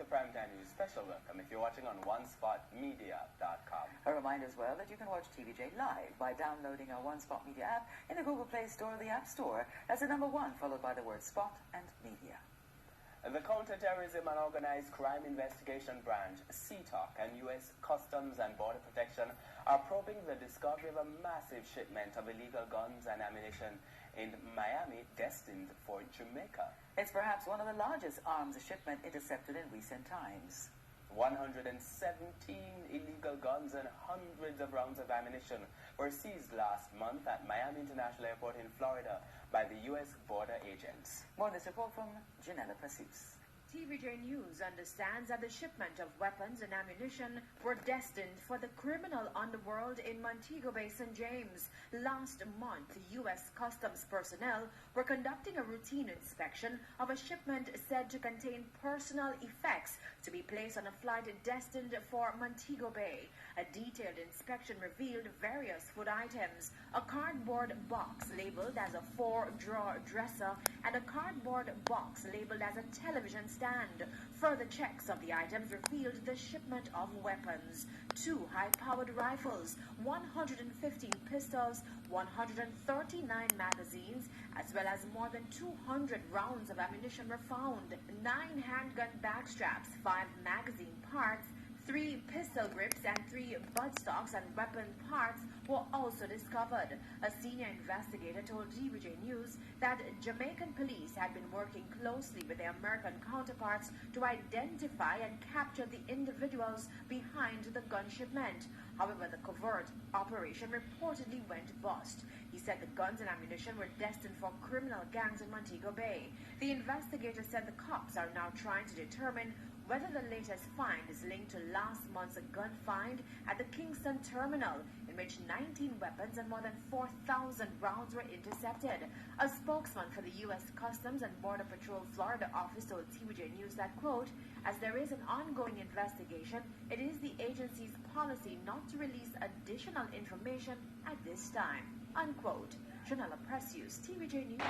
to Primetime News. Special welcome if you're watching on OneSpotMedia.com. A reminder as well that you can watch TVJ live by downloading our One Spot Media app in the Google Play Store or the App Store. That's the number 1 followed by the word Spot and Media. The Counterterrorism and Organized Crime Investigation Branch, CTOC, and U.S. Customs and Border Protection are probing the discovery of a massive shipment of illegal guns and ammunition in Miami destined for Jamaica. It's perhaps one of the largest arms shipment intercepted in recent times. 117 illegal guns and hundreds of rounds of ammunition were seized last month at Miami International Airport in Florida by the U.S. border agents. More on this report from Janella Precious. TVJ News understands that the shipment of weapons and ammunition were destined for the criminal underworld in Montego Bay, St. James. Last month, U.S. Customs personnel were conducting a routine inspection of a shipment said to contain personal effects to be placed on a flight destined for Montego Bay. A detailed inspection revealed various food items, a cardboard box labeled as a 4-drawer dresser, and a cardboard box labeled as a television stand. Further checks of the items revealed the shipment of weapons: 2 high-powered rifles, 115 pistols, 139 magazines, as well as more than 200 rounds of ammunition were found. 9 handgun bag straps, 5 magazine parts, 3 pistol grips, and 3 buttstocks and weapon parts were also discovered. A senior investigator told TVJ News that Jamaican police had been working closely with their American counterparts to identify and capture the individuals behind the gun shipment. However, the covert operation reportedly went bust. He said the guns and ammunition were destined for criminal gangs in Montego Bay. The investigator said the cops are now trying to determine whether the latest find is linked to last month's gun find at the Kingston terminal, in which 19 weapons and more than 4,000 rounds were intercepted. A spokesman for the U.S. Customs and Border Patrol Florida office told TVJ News that, quote, as there is an ongoing investigation, it is the agency's policy not to release additional information at this time, unquote. Janella Precious, TVJ News.